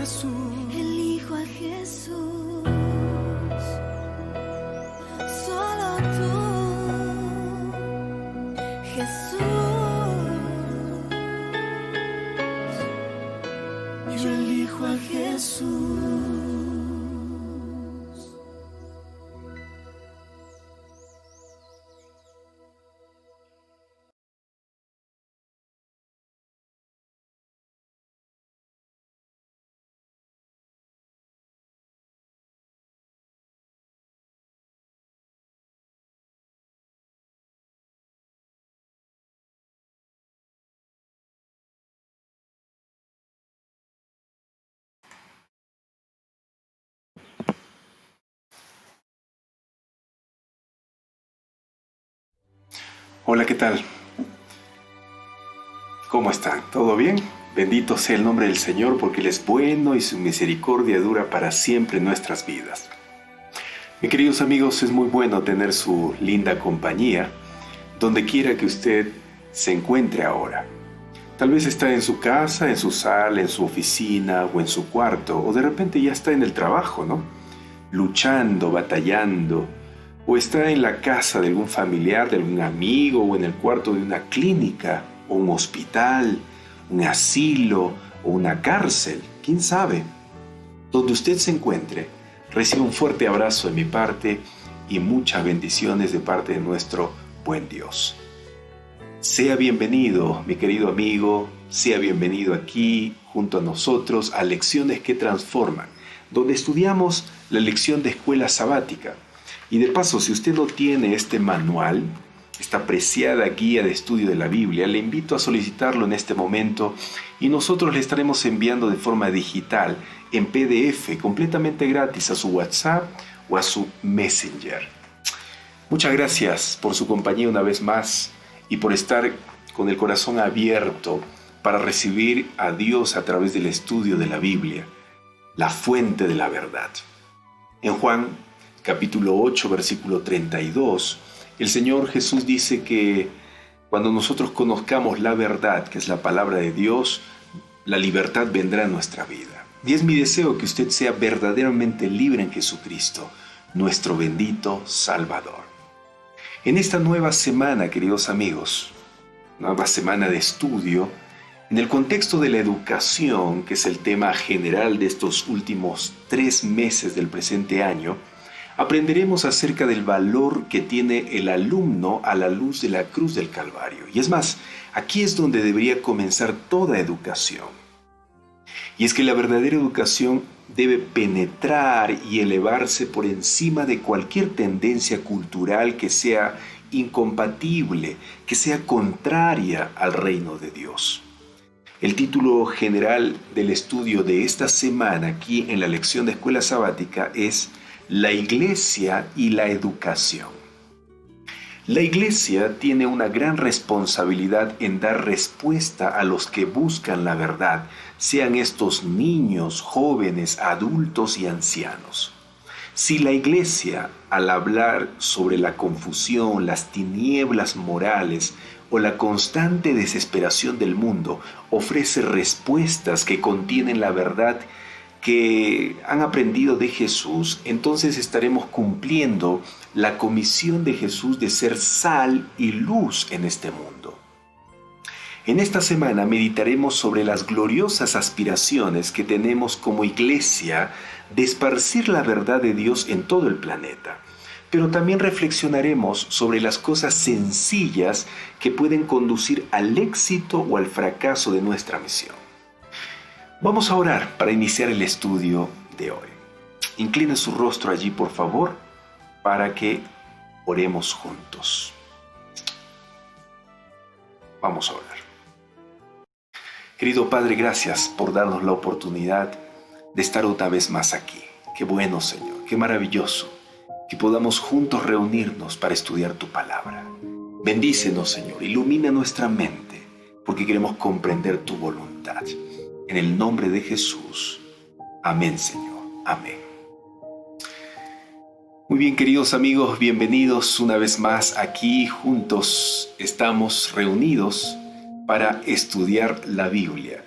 Jesús. Elijo a Jesús. Solo tú, Jesús. Yo elijo a Jesús. Hola, ¿qué tal? ¿Cómo están? ¿Todo bien? Bendito sea el nombre del Señor porque Él es bueno y su misericordia dura para siempre en nuestras vidas. Mis queridos amigos, es muy bueno tener su linda compañía donde quiera que usted se encuentre ahora. Tal vez está en su casa, en su sala, en su oficina o en su cuarto, o de repente ya está en el trabajo, ¿no? Luchando, batallando, o está en la casa de algún familiar, de algún amigo, o en el cuarto de una clínica, o un hospital, un asilo, o una cárcel, quién sabe. Donde usted se encuentre, reciba un fuerte abrazo de mi parte y muchas bendiciones de parte de nuestro buen Dios. Sea bienvenido, mi querido amigo, sea bienvenido aquí junto a nosotros a Lecciones que Transforman, donde estudiamos la lección de escuela sabática. Y de paso, si usted no tiene este manual, esta preciada guía de estudio de la Biblia, le invito a solicitarlo en este momento y nosotros le estaremos enviando de forma digital, en PDF, completamente gratis a su WhatsApp o a su Messenger. Muchas gracias por su compañía una vez más y por estar con el corazón abierto para recibir a Dios a través del estudio de la Biblia, la fuente de la verdad. En Juan capítulo 8, versículo 32, el Señor Jesús dice que cuando nosotros conozcamos la verdad, que es la palabra de Dios, la libertad vendrá a nuestra vida. Y es mi deseo que usted sea verdaderamente libre en Jesucristo, nuestro bendito Salvador. En esta nueva semana, queridos amigos, nueva semana de estudio, en el contexto de la educación, que es el tema general de estos últimos 3 meses del presente año, aprenderemos acerca del valor que tiene el alumno a la luz de la cruz del Calvario. Y es más, aquí es donde debería comenzar toda educación. Y es que la verdadera educación debe penetrar y elevarse por encima de cualquier tendencia cultural que sea incompatible, que sea contraria al reino de Dios. El título general del estudio de esta semana aquí en la lección de escuela sabática es La Iglesia y la educación. La Iglesia tiene una gran responsabilidad en dar respuesta a los que buscan la verdad, sean estos niños, jóvenes, adultos y ancianos. Si la Iglesia, al hablar sobre la confusión, las tinieblas morales o la constante desesperación del mundo, ofrece respuestas que contienen la verdad que han aprendido de Jesús, entonces estaremos cumpliendo la comisión de Jesús de ser sal y luz en este mundo. En esta semana meditaremos sobre las gloriosas aspiraciones que tenemos como iglesia de esparcir la verdad de Dios en todo el planeta, pero también reflexionaremos sobre las cosas sencillas que pueden conducir al éxito o al fracaso de nuestra misión. Vamos a orar para iniciar el estudio de hoy. Incline su rostro allí, por favor, para que oremos juntos. Vamos a orar. Querido Padre, gracias por darnos la oportunidad de estar otra vez más aquí. Qué bueno, Señor, qué maravilloso que podamos juntos reunirnos para estudiar tu palabra. Bendícenos, Señor, ilumina nuestra mente, porque queremos comprender tu voluntad. En el nombre de Jesús. Amén, Señor. Amén. Muy bien, queridos amigos, bienvenidos una vez más aquí. Juntos estamos reunidos para estudiar la Biblia.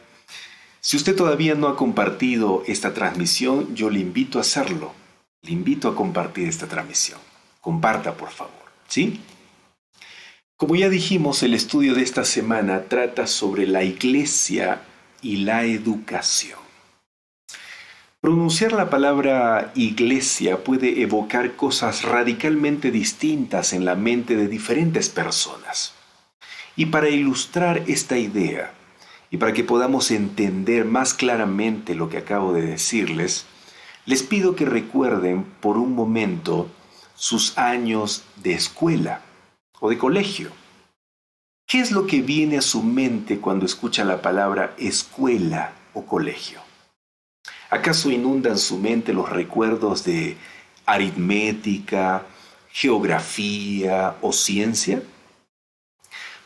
Si usted todavía no ha compartido esta transmisión, yo le invito a hacerlo. Le invito a compartir esta transmisión. Comparta, por favor, ¿sí? Como ya dijimos, el estudio de esta semana trata sobre la iglesia y la educación. Pronunciar la palabra iglesia puede evocar cosas radicalmente distintas en la mente de diferentes personas. Y para ilustrar esta idea, y para que podamos entender más claramente lo que acabo de decirles, les pido que recuerden por un momento sus años de escuela o de colegio. ¿Qué es lo que viene a su mente cuando escucha la palabra escuela o colegio? ¿Acaso inundan su mente los recuerdos de aritmética, geografía o ciencia?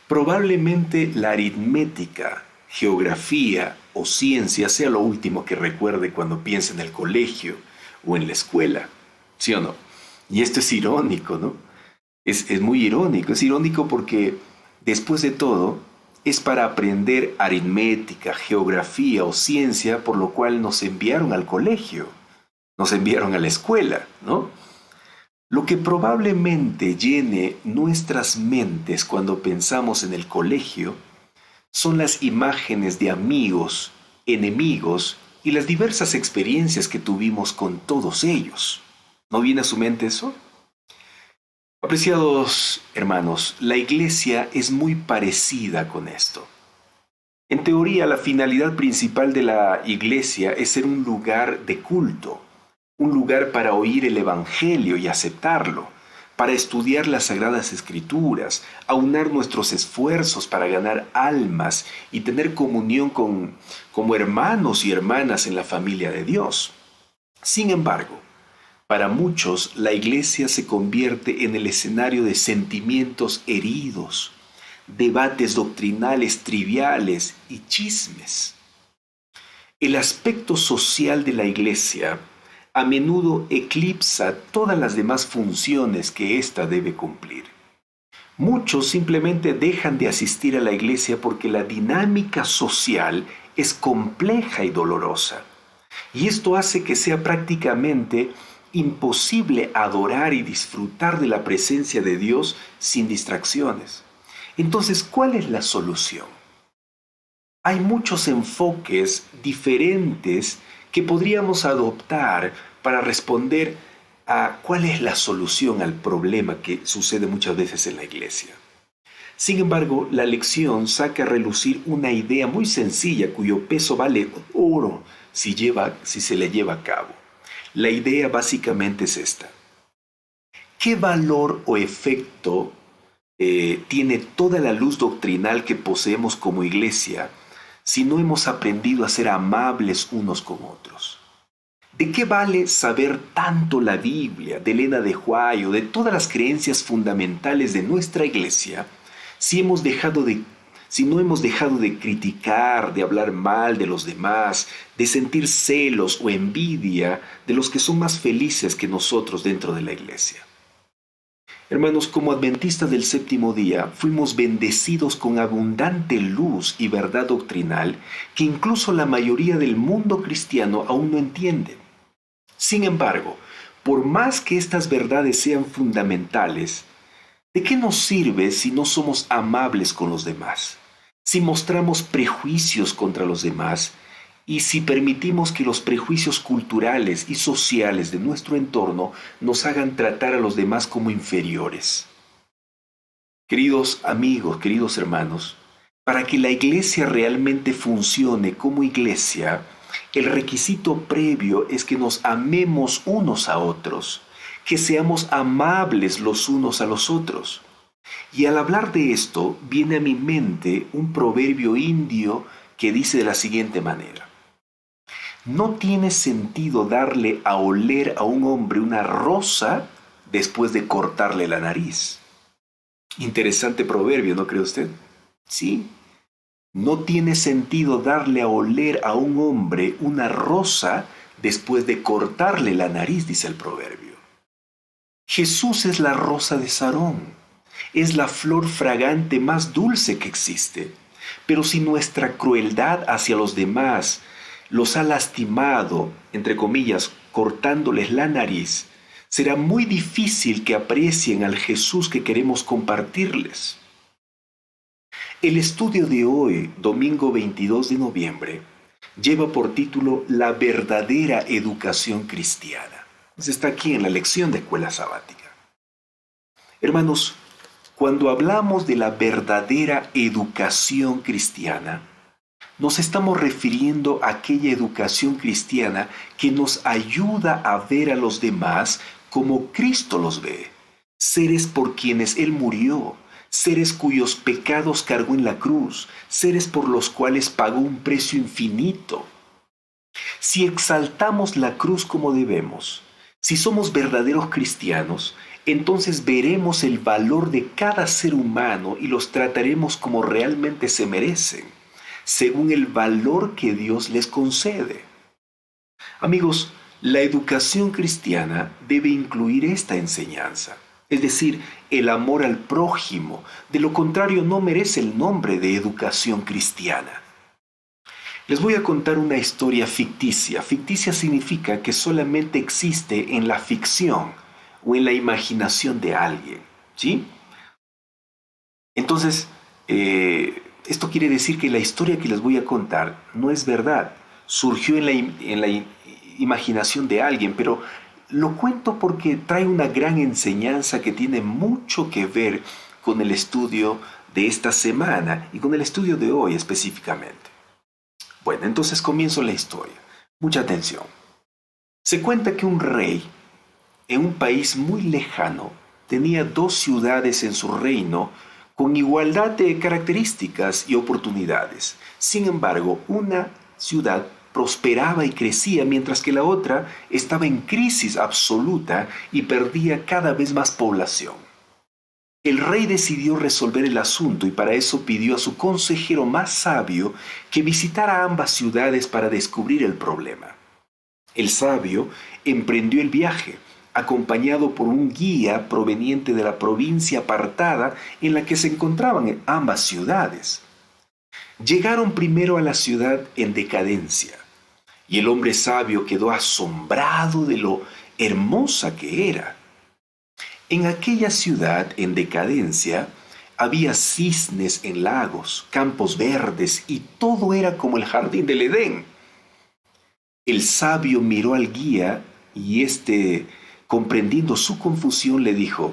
Probablemente la aritmética, geografía o ciencia sea lo último que recuerde cuando piense en el colegio o en la escuela, ¿sí o no? Y esto es irónico, ¿no? Es muy irónico. Es irónico porque, después de todo, es para aprender aritmética, geografía o ciencia, por lo cual nos enviaron al colegio, nos enviaron a la escuela, ¿no? Lo que probablemente llene nuestras mentes cuando pensamos en el colegio son las imágenes de amigos, enemigos y las diversas experiencias que tuvimos con todos ellos. ¿No viene a su mente eso? Apreciados hermanos, la iglesia es muy parecida con esto. En teoría, la finalidad principal de la iglesia es ser un lugar de culto, un lugar para oír el Evangelio y aceptarlo, para estudiar las Sagradas Escrituras, aunar nuestros esfuerzos para ganar almas y tener comunión como hermanos y hermanas en la familia de Dios. Sin embargo, para muchos, la iglesia se convierte en el escenario de sentimientos heridos, debates doctrinales triviales y chismes. El aspecto social de la iglesia a menudo eclipsa todas las demás funciones que ésta debe cumplir. Muchos simplemente dejan de asistir a la iglesia porque la dinámica social es compleja y dolorosa. Y esto hace que sea prácticamente imposible adorar y disfrutar de la presencia de Dios sin distracciones. Entonces, ¿cuál es la solución? Hay muchos enfoques diferentes que podríamos adoptar para responder a cuál es la solución al problema que sucede muchas veces en la iglesia. Sin embargo, la lección saca a relucir una idea muy sencilla cuyo peso vale oro si se le lleva a cabo. La idea básicamente es esta. ¿Qué valor o efecto tiene toda la luz doctrinal que poseemos como iglesia si no hemos aprendido a ser amables unos con otros? ¿De qué vale saber tanto la Biblia, de Elena de White o de todas las creencias fundamentales de nuestra iglesia si no hemos dejado de criticar, de hablar mal de los demás, de sentir celos o envidia de los que son más felices que nosotros dentro de la iglesia? Hermanos, como adventistas del séptimo día, fuimos bendecidos con abundante luz y verdad doctrinal que incluso la mayoría del mundo cristiano aún no entiende. Sin embargo, por más que estas verdades sean fundamentales, ¿de qué nos sirve si no somos amables con los demás? Si mostramos prejuicios contra los demás y si permitimos que los prejuicios culturales y sociales de nuestro entorno nos hagan tratar a los demás como inferiores. Queridos amigos, queridos hermanos, para que la iglesia realmente funcione como iglesia, el requisito previo es que nos amemos unos a otros, que seamos amables los unos a los otros. Y al hablar de esto, viene a mi mente un proverbio indio que dice de la siguiente manera: no tiene sentido darle a oler a un hombre una rosa después de cortarle la nariz. Interesante proverbio, ¿no cree usted? Sí. No tiene sentido darle a oler a un hombre una rosa después de cortarle la nariz, dice el proverbio. Jesús es la rosa de Sarón. Es la flor fragante más dulce que existe. Pero si nuestra crueldad hacia los demás los ha lastimado, entre comillas, cortándoles la nariz, será muy difícil que aprecien al Jesús que queremos compartirles. El estudio de hoy, domingo 22 de noviembre, lleva por título La verdadera educación cristiana. Está aquí en la lección de escuela sabática. Hermanos, cuando hablamos de la verdadera educación cristiana, nos estamos refiriendo a aquella educación cristiana que nos ayuda a ver a los demás como Cristo los ve, seres por quienes Él murió, seres cuyos pecados cargó en la cruz, seres por los cuales pagó un precio infinito. Si exaltamos la cruz como debemos, si somos verdaderos cristianos, entonces veremos el valor de cada ser humano y los trataremos como realmente se merecen, según el valor que Dios les concede. Amigos, la educación cristiana debe incluir esta enseñanza, es decir, el amor al prójimo. De lo contrario, no merece el nombre de educación cristiana. Les voy a contar una historia ficticia. Ficticia significa que solamente existe en la ficción o en la imaginación de alguien, ¿sí? Entonces, esto quiere decir que la historia que les voy a contar no es verdad. Surgió en la imaginación de alguien, pero lo cuento porque trae una gran enseñanza que tiene mucho que ver con el estudio de esta semana y con el estudio de hoy específicamente. Bueno, entonces comienzo la historia. Mucha atención. Se cuenta que un rey, en un país muy lejano, tenía 2 ciudades en su reino con igualdad de características y oportunidades. Sin embargo, una ciudad prosperaba y crecía, mientras que la otra estaba en crisis absoluta y perdía cada vez más población. El rey decidió resolver el asunto y para eso pidió a su consejero más sabio que visitara ambas ciudades para descubrir el problema. El sabio emprendió el viaje, acompañado por un guía proveniente de la provincia apartada en la que se encontraban ambas ciudades. Llegaron primero a la ciudad en decadencia, y el hombre sabio quedó asombrado de lo hermosa que era. En aquella ciudad en decadencia había cisnes en lagos, campos verdes, y todo era como el jardín del Edén. El sabio miró al guía y éste, comprendiendo su confusión, le dijo: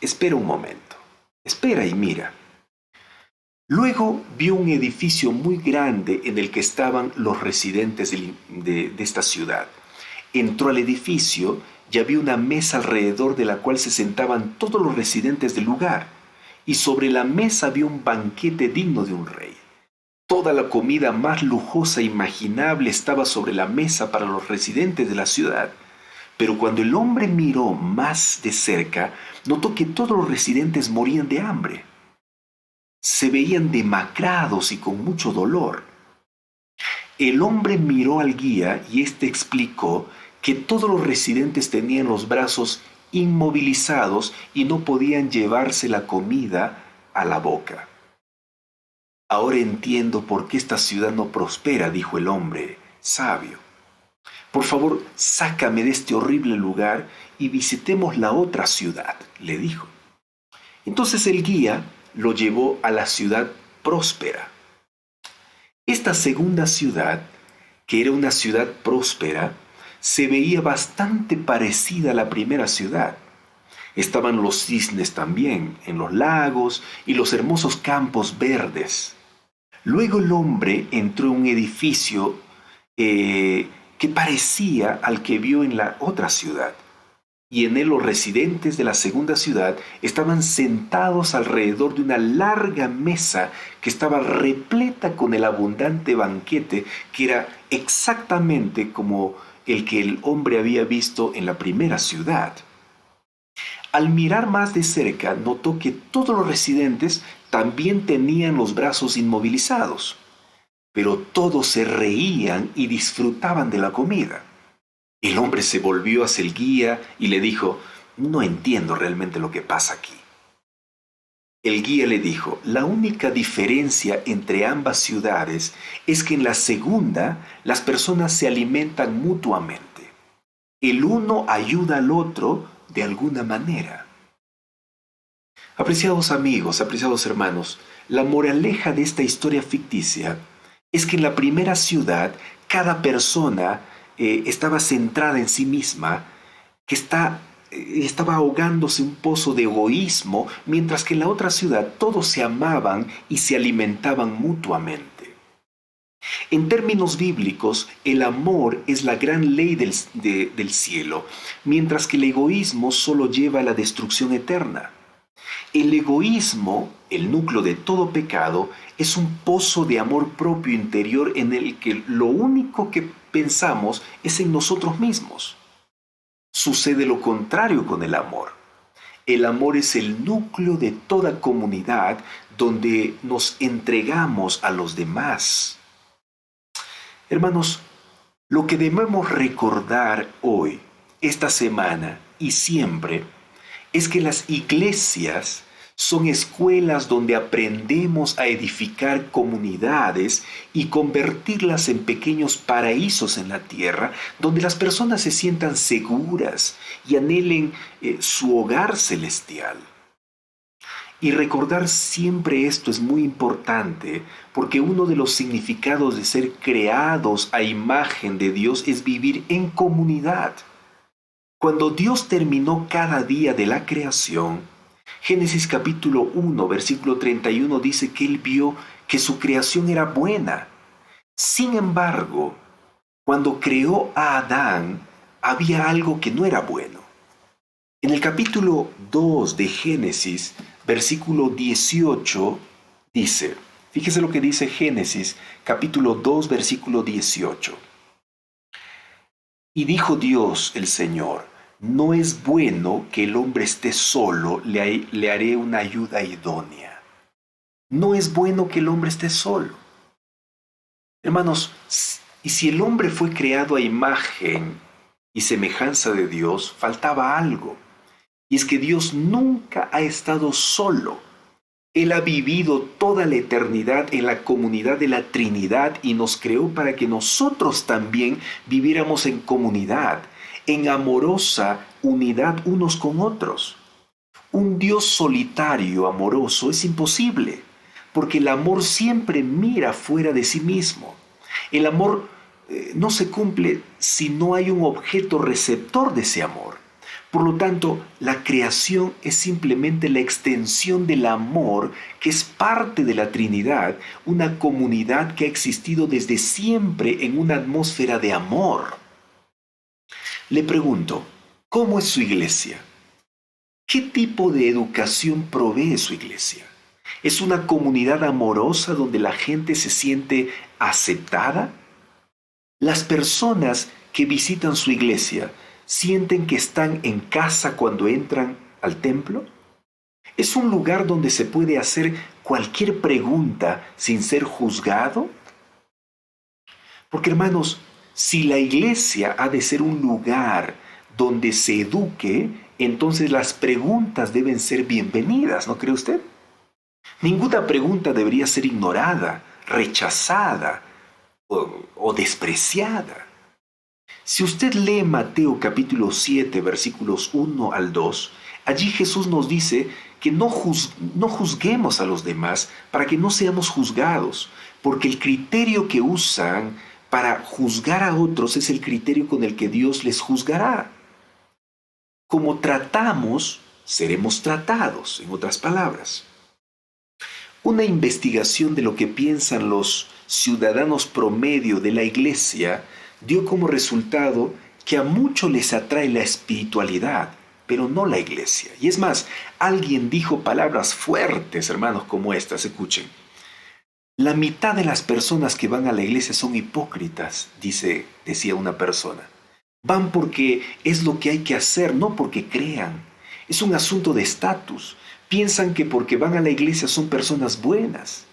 «Espera un momento, espera y mira». Luego vio un edificio muy grande en el que estaban los residentes de esta ciudad. Entró al edificio y había una mesa alrededor de la cual se sentaban todos los residentes del lugar, y sobre la mesa había un banquete digno de un rey. Toda la comida más lujosa e imaginable estaba sobre la mesa para los residentes de la ciudad. Pero cuando el hombre miró más de cerca, notó que todos los residentes morían de hambre. Se veían demacrados y con mucho dolor. El hombre miró al guía y éste explicó que todos los residentes tenían los brazos inmovilizados y no podían llevarse la comida a la boca. «Ahora entiendo por qué esta ciudad no prospera», dijo el hombre sabio. «Por favor, sácame de este horrible lugar y visitemos la otra ciudad», le dijo. Entonces el guía lo llevó a la ciudad próspera. Esta segunda ciudad, que era una ciudad próspera, se veía bastante parecida a la primera ciudad. Estaban los cisnes también en los lagos y los hermosos campos verdes. Luego el hombre entró en un edificio que parecía al que vio en la otra ciudad. Y en él los residentes de la segunda ciudad estaban sentados alrededor de una larga mesa que estaba repleta con el abundante banquete que era exactamente como el que el hombre había visto en la primera ciudad. Al mirar más de cerca, notó que todos los residentes también tenían los brazos inmovilizados, pero todos se reían y disfrutaban de la comida. El hombre se volvió hacia el guía y le dijo: «No entiendo realmente lo que pasa aquí». El guía le dijo, la única diferencia entre ambas ciudades es que en la segunda las personas se alimentan mutuamente. El uno ayuda al otro de alguna manera. Apreciados amigos, apreciados hermanos, la moraleja de esta historia ficticia es que en la primera ciudad cada persona estaba centrada en sí misma, que estaba ahogándose un pozo de egoísmo, mientras que en la otra ciudad todos se amaban y se alimentaban mutuamente. En términos bíblicos, el amor es la gran ley del cielo, mientras que el egoísmo solo lleva a la destrucción eterna. El egoísmo, el núcleo de todo pecado, es un pozo de amor propio interior en el que lo único que pensamos es en nosotros mismos. Sucede lo contrario con el amor. El amor es el núcleo de toda comunidad donde nos entregamos a los demás. Hermanos, lo que debemos recordar hoy, esta semana y siempre, es que las iglesias son escuelas donde aprendemos a edificar comunidades y convertirlas en pequeños paraísos en la tierra, donde las personas se sientan seguras y anhelen su hogar celestial. Y recordar siempre esto es muy importante, porque uno de los significados de ser creados a imagen de Dios es vivir en comunidad. Cuando Dios terminó cada día de la creación, Génesis capítulo 1, versículo 31 dice que Él vio que su creación era buena. Sin embargo, cuando creó a Adán, había algo que no era bueno. En el capítulo 2 de Génesis, versículo 18, dice, fíjese lo que dice Génesis capítulo 2, versículo 18. Y dijo Dios el Señor, no es bueno que el hombre esté solo, le haré una ayuda idónea. No es bueno que el hombre esté solo. Hermanos, y si el hombre fue creado a imagen y semejanza de Dios, faltaba algo. Y es que Dios nunca ha estado solo. Él ha vivido toda la eternidad en la comunidad de la Trinidad y nos creó para que nosotros también viviéramos en comunidad, en amorosa unidad unos con otros. Un Dios solitario, amoroso, es imposible, porque el amor siempre mira fuera de sí mismo. El amor no se cumple si no hay un objeto receptor de ese amor. Por lo tanto, la creación es simplemente la extensión del amor que es parte de la Trinidad, una comunidad que ha existido desde siempre en una atmósfera de amor. Le pregunto, ¿cómo es su iglesia? ¿Qué tipo de educación provee su iglesia? ¿Es una comunidad amorosa donde la gente se siente aceptada? ¿Las personas que visitan su iglesia sienten que están en casa cuando entran al templo? ¿Es un lugar donde se puede hacer cualquier pregunta sin ser juzgado? Porque hermanos, si la iglesia ha de ser un lugar donde se eduque, entonces las preguntas deben ser bienvenidas, ¿no cree usted? Ninguna pregunta debería ser ignorada, rechazada o despreciada. Si usted lee Mateo capítulo 7, versículos 1 al 2, allí Jesús nos dice que no juzguemos a los demás para que no seamos juzgados, porque el criterio que usan para juzgar a otros es el criterio con el que Dios les juzgará. Como tratamos, seremos tratados, en otras palabras. Una investigación de lo que piensan los ciudadanos promedio de la iglesia dio como resultado que a muchos les atrae la espiritualidad, pero no la iglesia. Y es más, alguien dijo palabras fuertes, hermanos, como estas, escuchen. La mitad de las personas que van a la iglesia son hipócritas, decía una persona. Van porque es lo que hay que hacer, no porque crean. Es un asunto de estatus. Piensan que porque van a la iglesia son personas buenas.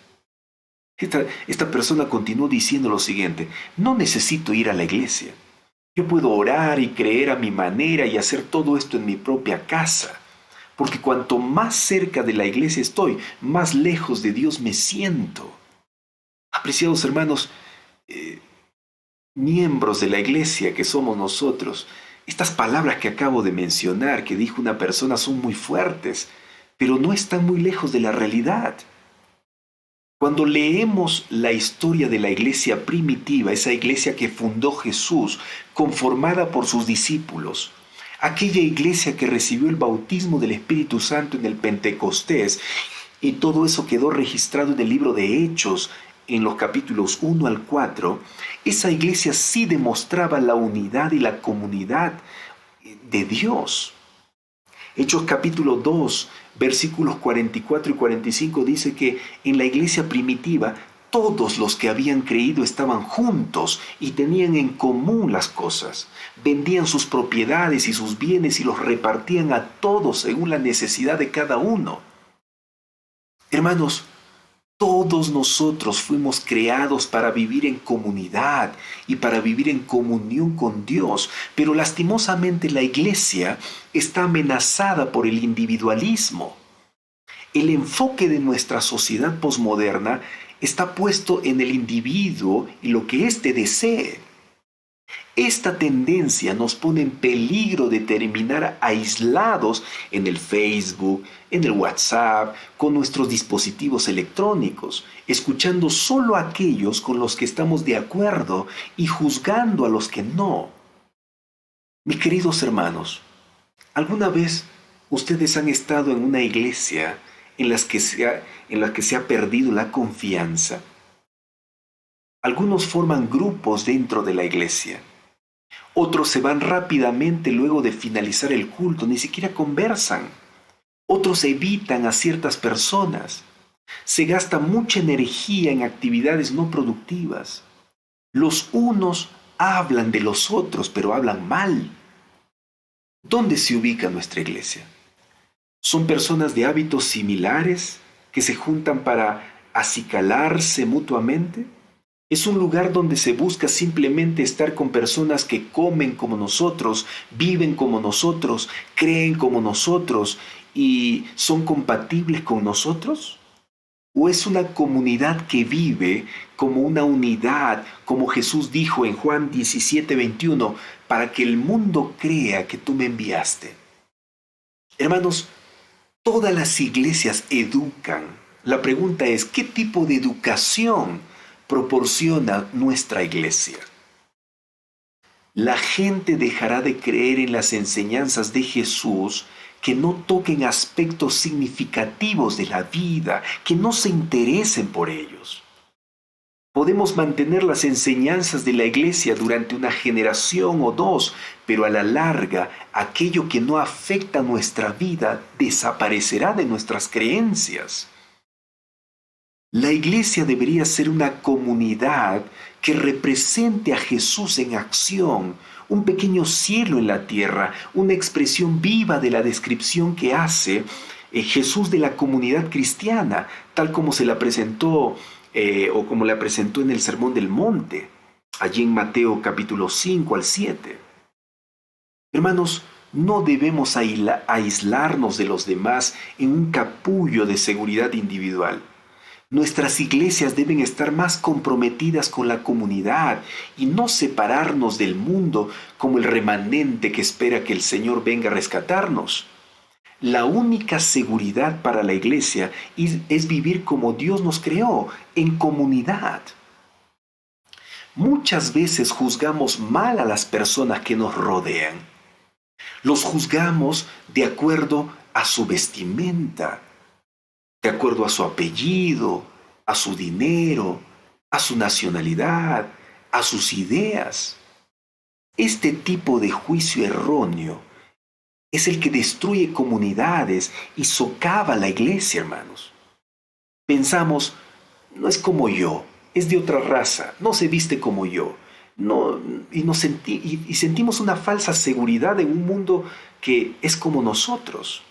Esta persona continuó diciendo lo siguiente: no necesito ir a la iglesia. Yo puedo orar y creer a mi manera y hacer todo esto en mi propia casa. porque cuanto más cerca de la iglesia estoy, más lejos de Dios me siento. Apreciados hermanos, miembros de la iglesia que somos nosotros, estas palabras que acabo de mencionar, que dijo una persona, son muy fuertes, pero no están muy lejos de la realidad. Cuando leemos la historia de la iglesia primitiva, esa iglesia que fundó Jesús, conformada por sus discípulos, aquella iglesia que recibió el bautismo del Espíritu Santo en el Pentecostés, y todo eso quedó registrado en el libro de Hechos, en los capítulos 1 al 4, esa iglesia sí demostraba la unidad y la comunidad de Dios. Hechos capítulo 2, versículos 44 y 45 dice que en la iglesia primitiva todos los que habían creído estaban juntos y tenían en común las cosas. Vendían sus propiedades y sus bienes y los repartían a todos según la necesidad de cada uno. Hermanos, todos nosotros fuimos creados para vivir en comunidad y para vivir en comunión con Dios, pero lastimosamente la iglesia está amenazada por el individualismo. El enfoque de nuestra sociedad posmoderna está puesto en el individuo y lo que éste desee. Esta tendencia nos pone en peligro de terminar aislados en el Facebook, en el WhatsApp, con nuestros dispositivos electrónicos, escuchando solo a aquellos con los que estamos de acuerdo y juzgando a los que no. Mis queridos hermanos, ¿alguna vez ustedes han estado en una iglesia en la que se ha perdido la confianza? Algunos forman grupos dentro de la iglesia. Otros se van rápidamente luego de finalizar el culto, ni siquiera conversan. Otros evitan a ciertas personas. Se gasta mucha energía en actividades no productivas. Los unos hablan de los otros, pero hablan mal. ¿Dónde se ubica nuestra iglesia? ¿Son personas de hábitos similares que se juntan para acicalarse mutuamente? ¿Es un lugar donde se busca simplemente estar con personas que comen como nosotros, viven como nosotros, creen como nosotros y son compatibles con nosotros? ¿O es una comunidad que vive como una unidad, como Jesús dijo en Juan 17:21, para que el mundo crea que tú me enviaste? Hermanos, todas las iglesias educan. La pregunta es, ¿qué tipo de educación proporciona nuestra iglesia? La gente dejará de creer en las enseñanzas de Jesús que no toquen aspectos significativos de la vida, que no se interesen por ellos. Podemos mantener las enseñanzas de la iglesia durante una generación o dos, pero a la larga, aquello que no afecta nuestra vida desaparecerá de nuestras creencias. La iglesia debería ser una comunidad que represente a Jesús en acción, un pequeño cielo en la tierra, una expresión viva de la descripción que hace Jesús de la comunidad cristiana, tal como se la presentó o como la presentó en el Sermón del Monte, allí en Mateo capítulo 5 al 7. Hermanos, no debemos aislarnos de los demás en un capullo de seguridad individual. Nuestras iglesias deben estar más comprometidas con la comunidad y no separarnos del mundo como el remanente que espera que el Señor venga a rescatarnos. La única seguridad para la iglesia es vivir como Dios nos creó, en comunidad. Muchas veces juzgamos mal a las personas que nos rodean. Los juzgamos de acuerdo a su vestimenta, de acuerdo a su apellido, a su dinero, a su nacionalidad, a sus ideas. Este tipo de juicio erróneo es el que destruye comunidades y socava la iglesia, hermanos. Pensamos, no es como yo, es de otra raza, no se viste como yo. Y sentimos una falsa seguridad en un mundo que es como nosotros.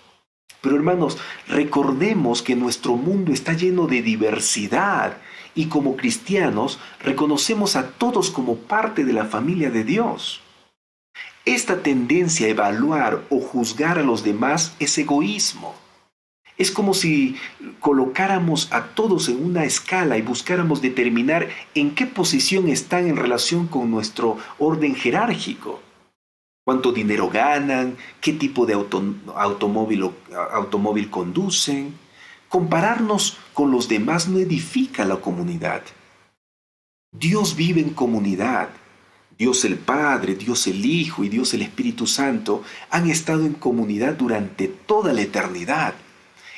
Pero hermanos, recordemos que nuestro mundo está lleno de diversidad y como cristianos reconocemos a todos como parte de la familia de Dios. Esta tendencia a evaluar o juzgar a los demás es egoísmo. Es como si colocáramos a todos en una escala y buscáramos determinar en qué posición están en relación con nuestro orden jerárquico. Cuánto dinero ganan, qué tipo de automóvil conducen. Compararnos con los demás no edifica la comunidad. Dios vive en comunidad. Dios el Padre, Dios el Hijo y Dios el Espíritu Santo han estado en comunidad durante toda la eternidad.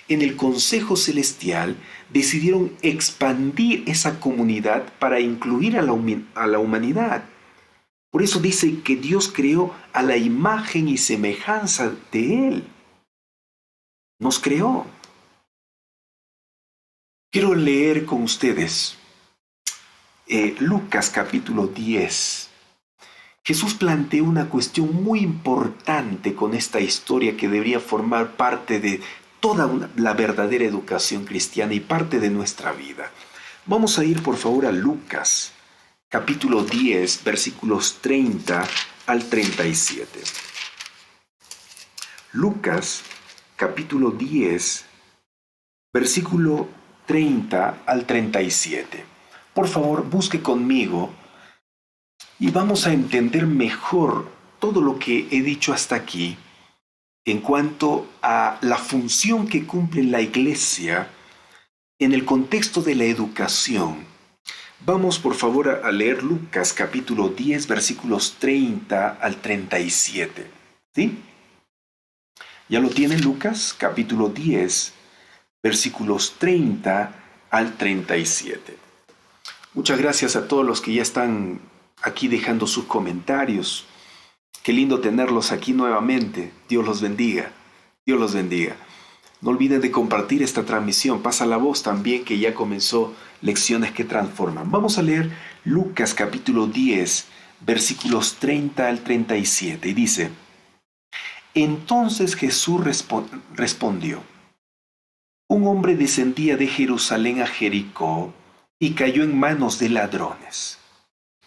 En el Consejo Celestial decidieron expandir esa comunidad para incluir a la humanidad. Por eso dice que Dios creó a la imagen y semejanza de Él. Nos creó. Quiero leer con ustedes Lucas capítulo 10. Jesús plantea una cuestión muy importante con esta historia que debería formar parte de toda la verdadera educación cristiana y parte de nuestra vida. Vamos a ir por favor a Lucas capítulo 10, versículos 30 al 37. Lucas capítulo 10, versículo 30 al 37. Por favor, busque conmigo y vamos a entender mejor todo lo que he dicho hasta aquí en cuanto a la función que cumple la iglesia en el contexto de la educación. Vamos por favor a leer Lucas capítulo 10 versículos 30 al 37. ¿Sí? ¿Ya lo tienen Lucas capítulo 10 versículos 30 al 37? Muchas gracias a todos los que ya están aquí dejando sus comentarios. Qué lindo tenerlos aquí nuevamente. Dios los bendiga. Dios los bendiga. No olviden de compartir esta transmisión. Pasa la voz también que ya comenzó Lecciones que Transforman. Vamos a leer Lucas capítulo 10, versículos 30 al 37. Y dice: Entonces Jesús respondió: Un hombre descendía de Jerusalén a Jericó y cayó en manos de ladrones,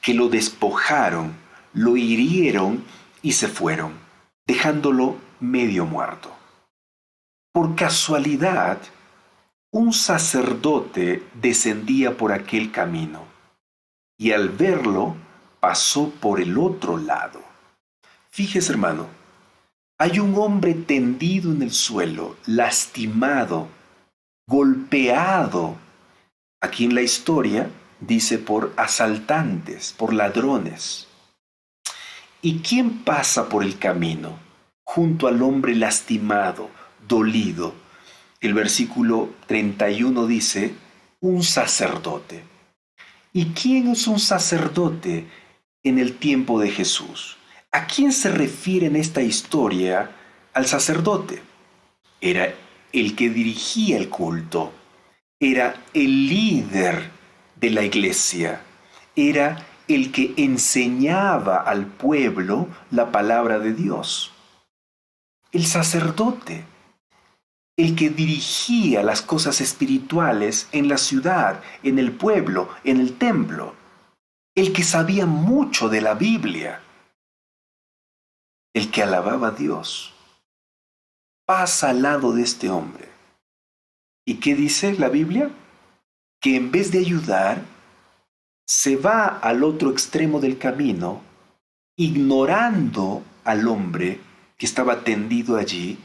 que lo despojaron, lo hirieron y se fueron, dejándolo medio muerto. Por casualidad, un sacerdote descendía por aquel camino, y al verlo pasó por el otro lado. Fíjese, hermano, hay un hombre tendido en el suelo, lastimado, golpeado. Aquí en la historia dice por asaltantes, por ladrones. ¿Y quién pasa por el camino junto al hombre lastimado, dolido? El versículo 31 dice: un sacerdote. ¿Y quién es un sacerdote en el tiempo de Jesús? ¿A quién se refiere en esta historia al sacerdote? Era el que dirigía el culto. Era el líder de la iglesia. Era el que enseñaba al pueblo la palabra de Dios. El sacerdote, el que dirigía las cosas espirituales en la ciudad, en el pueblo, en el templo. El que sabía mucho de la Biblia. El que alababa a Dios. Pasa al lado de este hombre. ¿Y qué dice la Biblia? Que en vez de ayudar, se va al otro extremo del camino, ignorando al hombre que estaba tendido allí,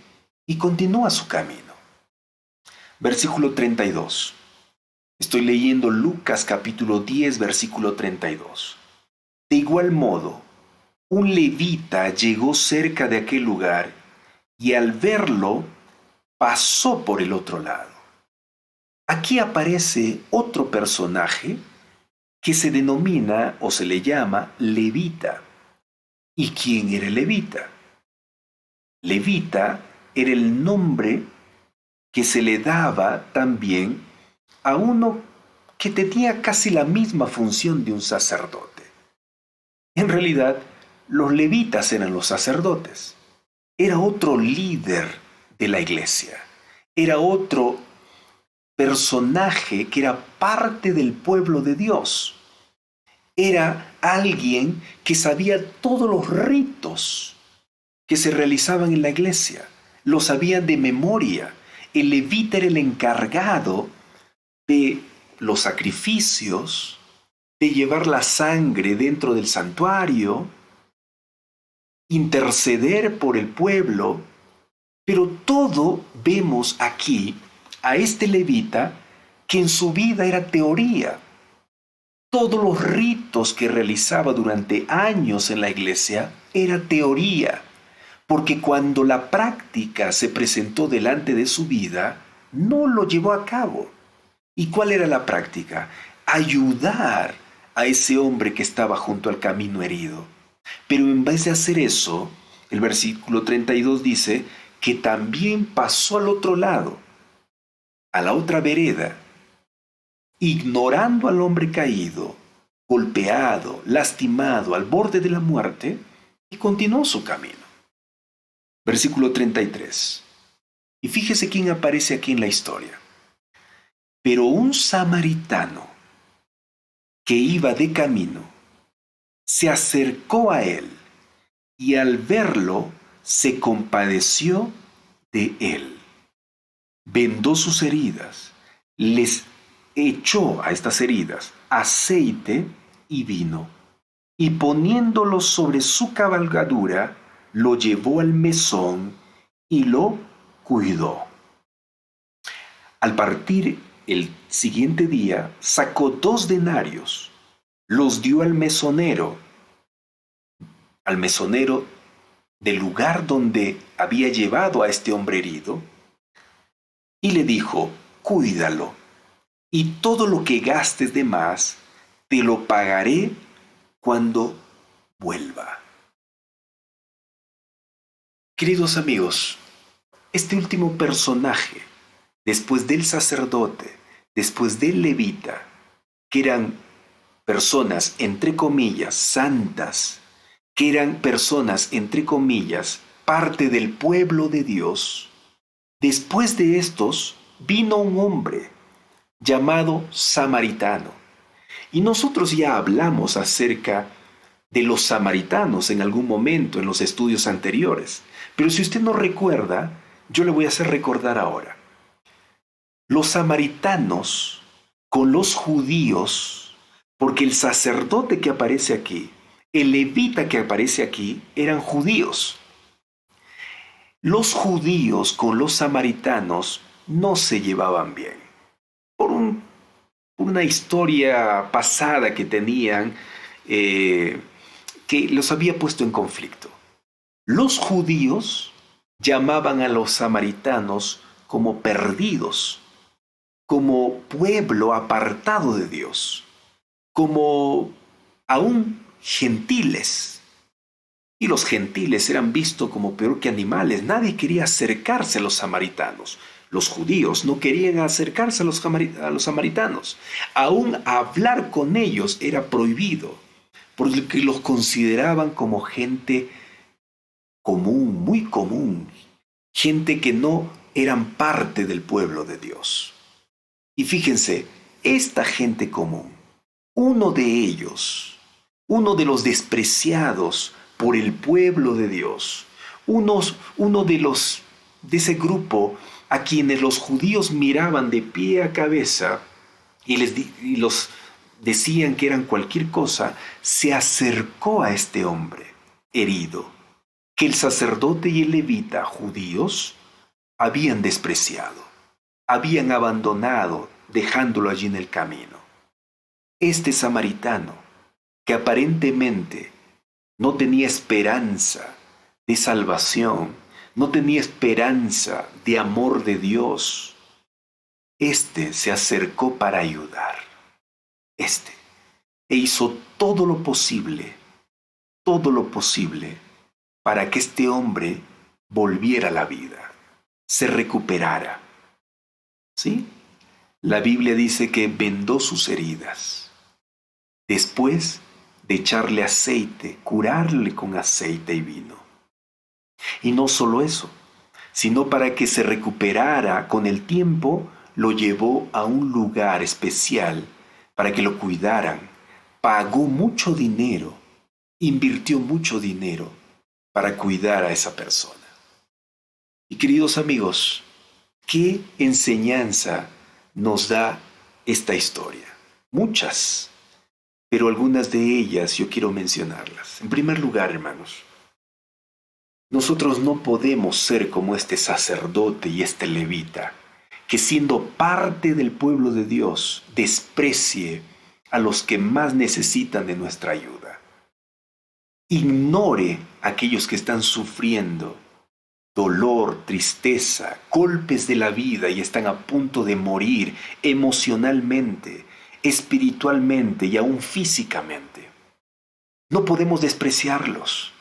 y continúa su camino. Versículo 32. Estoy leyendo Lucas capítulo 10, versículo 32. De igual modo, un levita llegó cerca de aquel lugar y al verlo pasó por el otro lado. Aquí aparece otro personaje que se denomina o se le llama levita. ¿Y quién era el levita? Levita era el nombre que se le daba también a uno que tenía casi la misma función de un sacerdote. En realidad, los levitas eran los sacerdotes. Era otro líder de la iglesia. Era otro personaje que era parte del pueblo de Dios. Era alguien que sabía todos los ritos que se realizaban en la iglesia. Lo sabía de memoria. El levita era el encargado de los sacrificios, de llevar la sangre dentro del santuario, interceder por el pueblo, pero todo vemos aquí a este levita que en su vida era teoría. Todos los ritos que realizaba durante años en la iglesia era teoría, porque cuando la práctica se presentó delante de su vida, no lo llevó a cabo. ¿Y cuál era la práctica? Ayudar a ese hombre que estaba junto al camino herido. Pero en vez de hacer eso, el versículo 32 dice que también pasó al otro lado, a la otra vereda, ignorando al hombre caído, golpeado, lastimado, al borde de la muerte, y continuó su camino. Versículo 33. Y fíjese quién aparece aquí en la historia. Pero un samaritano que iba de camino se acercó a él y al verlo se compadeció de él. Vendó sus heridas, les echó a estas heridas aceite y vino, y poniéndolo sobre su cabalgadura, lo llevó al mesón y lo cuidó. Al partir el siguiente día, sacó 2 denarios, los dio al mesonero del lugar donde había llevado a este hombre herido, y le dijo: cuídalo, y todo lo que gastes de más, te lo pagaré cuando vuelva. Queridos amigos, este último personaje, después del sacerdote, después del levita, que eran personas, entre comillas, santas, que eran personas, entre comillas, parte del pueblo de Dios, después de estos vino un hombre llamado samaritano. Y nosotros ya hablamos acerca de los samaritanos en algún momento en los estudios anteriores. Pero si usted no recuerda, yo le voy a hacer recordar ahora. Los samaritanos con los judíos, porque el sacerdote que aparece aquí, el levita que aparece aquí, eran judíos. Los judíos con los samaritanos no se llevaban bien. Por una historia pasada que tenían, que los había puesto en conflicto. Los judíos llamaban a los samaritanos como perdidos, como pueblo apartado de Dios, como aún gentiles. Y los gentiles eran vistos como peor que animales. Nadie quería acercarse a los samaritanos. Los judíos no querían acercarse a los samaritanos. Aún hablar con ellos era prohibido, porque los consideraban como gente común, muy común, gente que no eran parte del pueblo de Dios. Y fíjense, esta gente común, uno de ellos, uno de los despreciados por el pueblo de Dios, uno de ese grupo a quienes los judíos miraban de pie a cabeza y los decían que eran cualquier cosa, se acercó a este hombre herido, que el sacerdote y el levita judíos habían despreciado, habían abandonado, dejándolo allí en el camino. Este samaritano, que aparentemente no tenía esperanza de salvación, no tenía esperanza de amor de Dios, se acercó para ayudar. E hizo todo lo posible para que este hombre volviera a la vida, se recuperara. ¿Sí? La Biblia dice que vendó sus heridas. Después de echarle aceite, curarle con aceite y vino. Y no solo eso, sino para que se recuperara con el tiempo, lo llevó a un lugar especial para que lo cuidaran, pagó mucho dinero, invirtió mucho dinero para cuidar a esa persona. Y queridos amigos, ¿qué enseñanza nos da esta historia? Muchas, pero algunas de ellas yo quiero mencionarlas. En primer lugar, hermanos, nosotros no podemos ser como este sacerdote y este levita, que siendo parte del pueblo de Dios, desprecie a los que más necesitan de nuestra ayuda. Ignore a aquellos que están sufriendo dolor, tristeza, golpes de la vida y están a punto de morir emocionalmente, espiritualmente y aún físicamente. No podemos despreciarlos.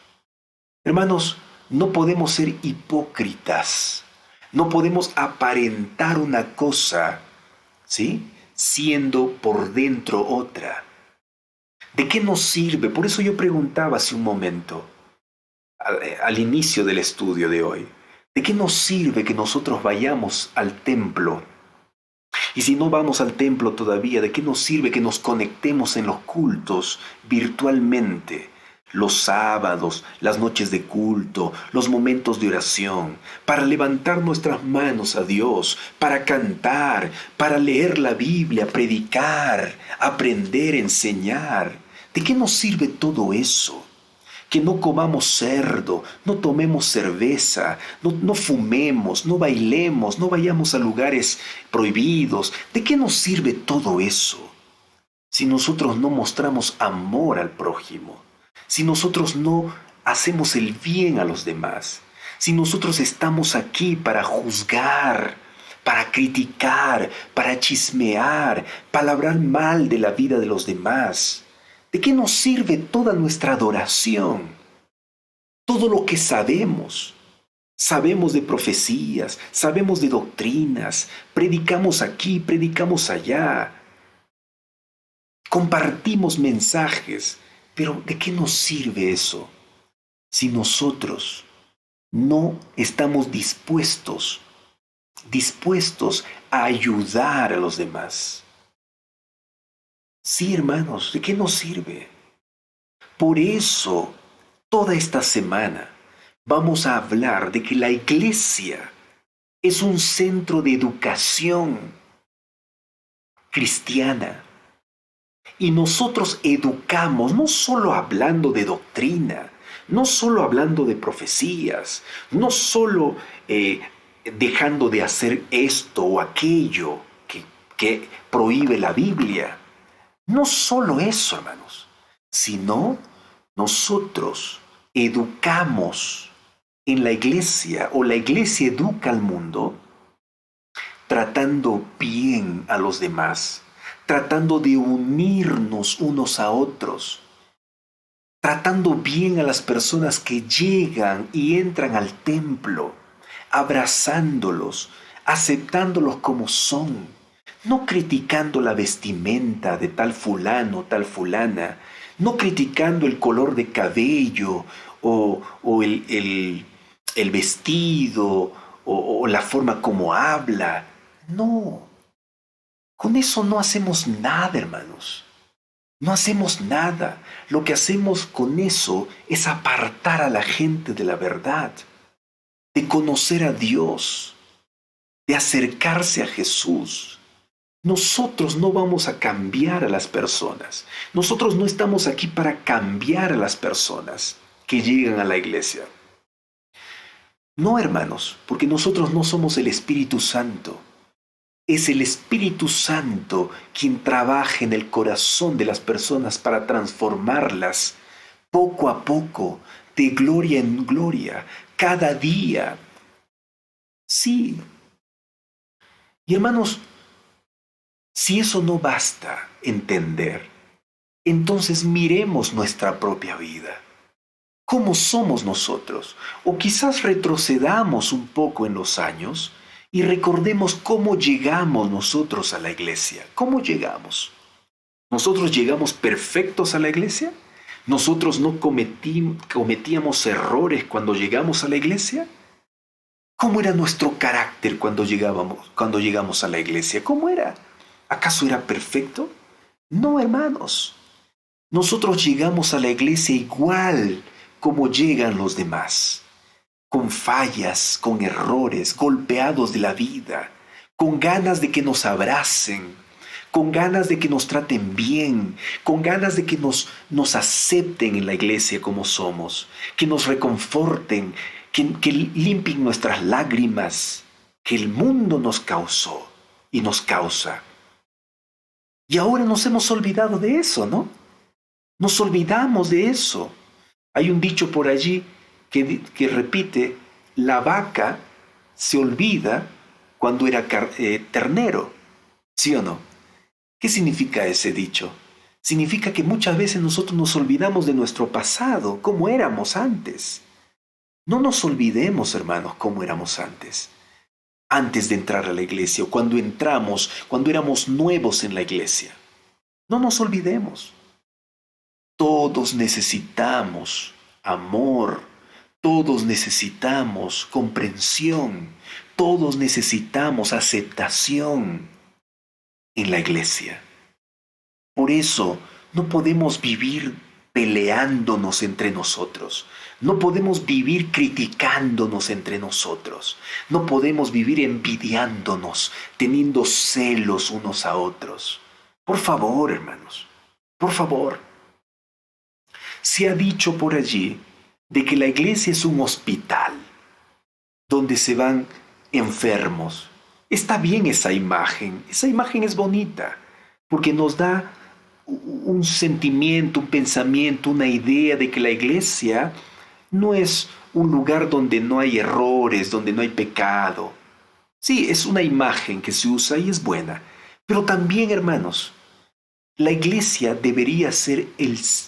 Hermanos, no podemos ser hipócritas. No podemos aparentar una cosa, ¿sí?, siendo por dentro otra. ¿De qué nos sirve? Por eso yo preguntaba hace un momento, al inicio del estudio de hoy, ¿de qué nos sirve que nosotros vayamos al templo? Y si no vamos al templo todavía, ¿de qué nos sirve que nos conectemos en los cultos virtualmente? Los sábados, las noches de culto, los momentos de oración, para levantar nuestras manos a Dios, para cantar, para leer la Biblia, predicar, aprender, enseñar. ¿De qué nos sirve todo eso? Que no comamos cerdo, no tomemos cerveza, no fumemos, no bailemos, no vayamos a lugares prohibidos. ¿De qué nos sirve todo eso si nosotros no mostramos amor al prójimo? Si nosotros no hacemos el bien a los demás, si nosotros estamos aquí para juzgar, para criticar, para chismear, para hablar mal de la vida de los demás, ¿de qué nos sirve toda nuestra adoración? Todo lo que sabemos. Sabemos de profecías, sabemos de doctrinas, predicamos aquí, predicamos allá, compartimos mensajes. Pero ¿de qué nos sirve eso si nosotros no estamos dispuestos a ayudar a los demás? Sí, hermanos, ¿de qué nos sirve? Por eso, toda esta semana vamos a hablar de que la iglesia es un centro de educación cristiana. Y nosotros educamos, no solo hablando de doctrina, no solo hablando de profecías, no solo dejando de hacer esto o aquello que prohíbe la Biblia. No solo eso, hermanos, sino nosotros educamos en la iglesia, o la iglesia educa al mundo tratando bien a los demás, tratando de unirnos unos a otros, tratando bien a las personas que llegan y entran al templo, abrazándolos, aceptándolos como son, no criticando la vestimenta de tal fulano, tal fulana, no criticando el color de cabello o el vestido o la forma como habla. No. Con eso no hacemos nada, hermanos. No hacemos nada. Lo que hacemos con eso es apartar a la gente de la verdad, de conocer a Dios, de acercarse a Jesús. Nosotros no vamos a cambiar a las personas. Nosotros no estamos aquí para cambiar a las personas que llegan a la iglesia. No, hermanos, porque nosotros no somos el Espíritu Santo. Es el Espíritu Santo quien trabaja en el corazón de las personas para transformarlas poco a poco, de gloria en gloria, cada día. Sí. Y hermanos, si eso no basta entender, entonces miremos nuestra propia vida. ¿Cómo somos nosotros? O quizás retrocedamos un poco en los años y recordemos cómo llegamos nosotros a la iglesia. ¿Cómo llegamos? ¿Nosotros llegamos perfectos a la iglesia? ¿Nosotros no cometíamos errores cuando llegamos a la iglesia? ¿Cómo era nuestro carácter cuando llegamos a la iglesia? ¿Cómo era? ¿Acaso era perfecto? No, hermanos. Nosotros llegamos a la iglesia igual como llegan los demás, con fallas, con errores, golpeados de la vida, con ganas de que nos abracen, con ganas de que nos traten bien, con ganas de que nos acepten en la iglesia como somos, que nos reconforten, que limpien nuestras lágrimas que el mundo nos causó y nos causa. Y ahora nos hemos olvidado de eso, ¿no? Nos olvidamos de eso. Hay un dicho por allí que repite, la vaca se olvida cuando era ternero, ¿sí o no? ¿Qué significa ese dicho? Significa que muchas veces nosotros nos olvidamos de nuestro pasado, cómo éramos antes. No nos olvidemos, hermanos, cómo éramos antes de entrar a la iglesia, o cuando entramos, cuando éramos nuevos en la iglesia. No nos olvidemos. Todos necesitamos amor, todos necesitamos comprensión, todos necesitamos aceptación en la iglesia. Por eso no podemos vivir peleándonos entre nosotros. No podemos vivir criticándonos entre nosotros. No podemos vivir envidiándonos, teniendo celos unos a otros. Por favor, hermanos, por favor. Se ha dicho por allí de que la iglesia es un hospital donde se van enfermos. Está bien esa imagen es bonita, porque nos da un sentimiento, un pensamiento, una idea de que la iglesia no es un lugar donde no hay errores, donde no hay pecado. Sí, es una imagen que se usa y es buena, pero también, hermanos, la iglesia debería ser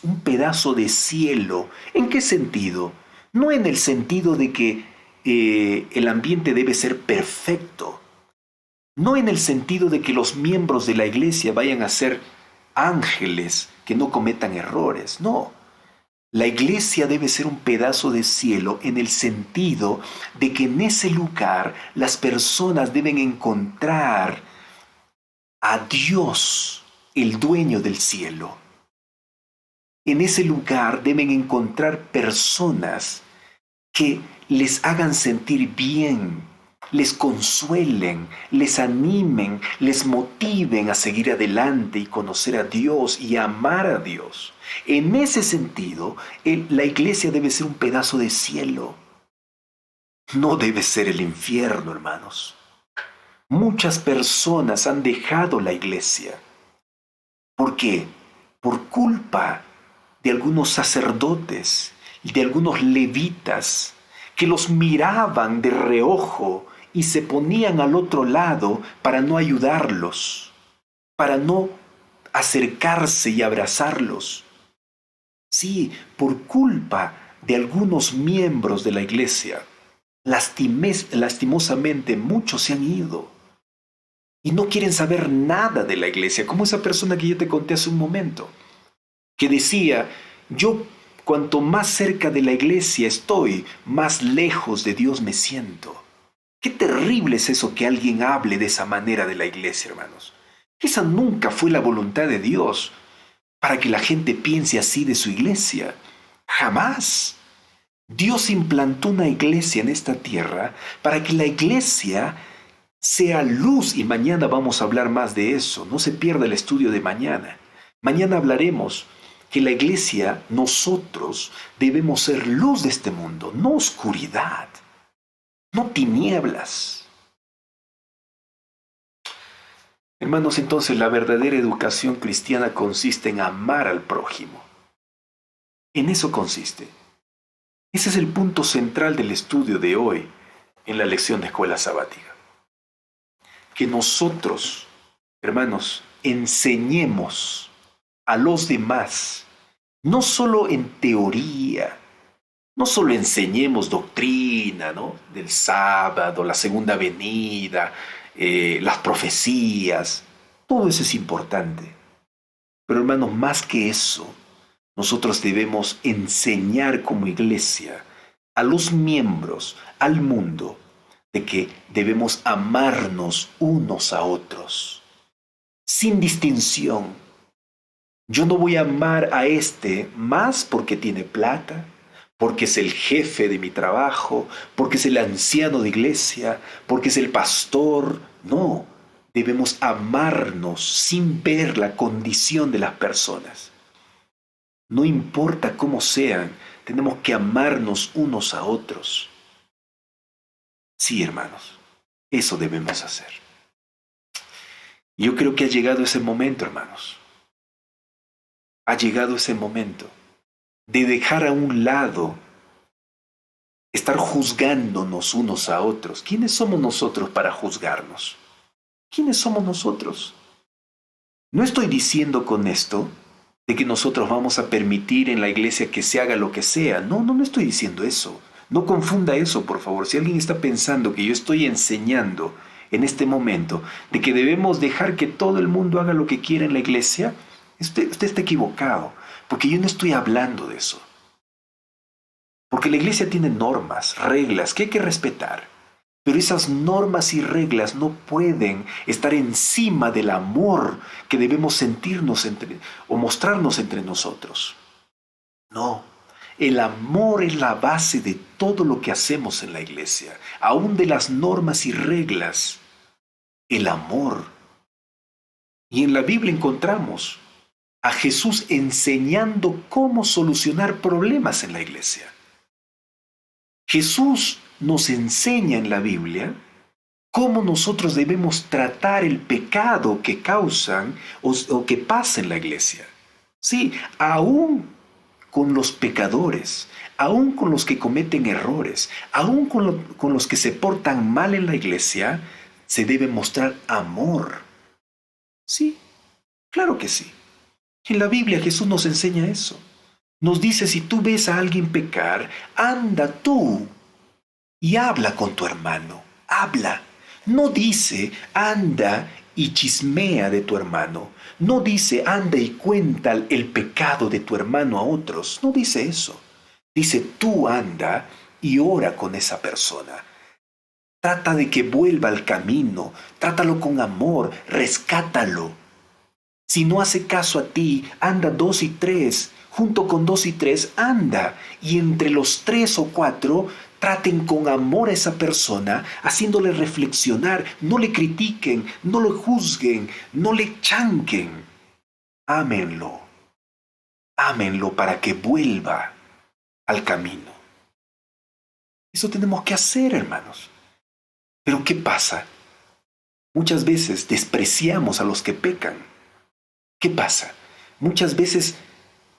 un pedazo de cielo. ¿En qué sentido? No en el sentido de que el ambiente debe ser perfecto. No en el sentido de que los miembros de la iglesia vayan a ser ángeles que no cometan errores. No. La iglesia debe ser un pedazo de cielo en el sentido de que en ese lugar las personas deben encontrar a Dios, el dueño del cielo. En ese lugar deben encontrar personas que les hagan sentir bien, les consuelen, les animen, les motiven a seguir adelante y conocer a Dios y amar a Dios. En ese sentido, la iglesia debe ser un pedazo de cielo. No debe ser el infierno, hermanos. Muchas personas han dejado la iglesia. ¿Por qué? Por culpa de algunos sacerdotes, de algunos levitas, que los miraban de reojo y se ponían al otro lado para no ayudarlos, para no acercarse y abrazarlos. Sí, por culpa de algunos miembros de la iglesia, lastimosamente muchos se han ido y no quieren saber nada de la iglesia, como esa persona que yo te conté hace un momento, que decía, yo cuanto más cerca de la iglesia estoy, más lejos de Dios me siento. Qué terrible es eso que alguien hable de esa manera de la iglesia, hermanos. Esa nunca fue la voluntad de Dios para que la gente piense así de su iglesia. Jamás. Dios implantó una iglesia en esta tierra para que la iglesia sea luz, y mañana vamos a hablar más de eso. No se pierda el estudio de mañana. Mañana hablaremos que la iglesia, nosotros, debemos ser luz de este mundo, no oscuridad, no tinieblas. Hermanos, entonces la verdadera educación cristiana consiste en amar al prójimo. En eso consiste. Ese es el punto central del estudio de hoy en la lección de escuela sabática. Que nosotros, hermanos, enseñemos a los demás, no solo en teoría, no solo enseñemos doctrina, ¿no?, del sábado, la segunda venida, las profecías, todo eso es importante. Pero hermanos, más que eso, nosotros debemos enseñar como iglesia a los miembros, al mundo, de que debemos amarnos unos a otros, sin distinción. Yo no voy a amar a este más porque tiene plata, porque es el jefe de mi trabajo, porque es el anciano de iglesia, porque es el pastor. No, debemos amarnos sin ver la condición de las personas. No importa cómo sean, tenemos que amarnos unos a otros. Sí, hermanos, eso debemos hacer. Yo creo que ha llegado ese momento, hermanos. Ha llegado ese momento de dejar a un lado estar juzgándonos unos a otros. ¿Quiénes somos nosotros para juzgarnos? ¿Quiénes somos nosotros? No estoy diciendo con esto de que nosotros vamos a permitir en la iglesia que se haga lo que sea. No, no estoy diciendo eso. No confunda eso, por favor. Si alguien está pensando que yo estoy enseñando en este momento de que debemos dejar que todo el mundo haga lo que quiera en la iglesia, usted está equivocado, porque yo no estoy hablando de eso. Porque la iglesia tiene normas, reglas que hay que respetar. Pero esas normas y reglas no pueden estar encima del amor que debemos sentirnos o mostrarnos entre nosotros. No, el amor es la base de todo lo que hacemos en la iglesia, aún de las normas y reglas. El amor. Y en la Biblia encontramos a Jesús enseñando cómo solucionar problemas en la iglesia. Jesús nos enseña en la Biblia cómo nosotros debemos tratar el pecado que causan o que pasa en la iglesia. Sí, aún con los pecadores, aún con los que cometen errores, aún con los que se portan mal en la iglesia, se debe mostrar amor. Sí, claro que sí. En la Biblia Jesús nos enseña eso. Nos dice, si tú ves a alguien pecar, anda tú y habla con tu hermano. Habla. No dice, anda y chismea de tu hermano. No dice, anda y cuenta el pecado de tu hermano a otros. No dice eso. Dice, tú anda y ora con esa persona. Trata de que vuelva al camino. Trátalo con amor. Rescátalo. Si no hace caso a ti, anda 2 y 3. Junto con 2 y 3, anda. Y entre los 3 o 4, traten con amor a esa persona, haciéndole reflexionar. No le critiquen, no lo juzguen, no le chanquen. Ámenlo. Ámenlo para que vuelva al camino. Eso tenemos que hacer, hermanos. Pero ¿qué pasa? Muchas veces despreciamos a los que pecan. ¿Qué pasa? Muchas veces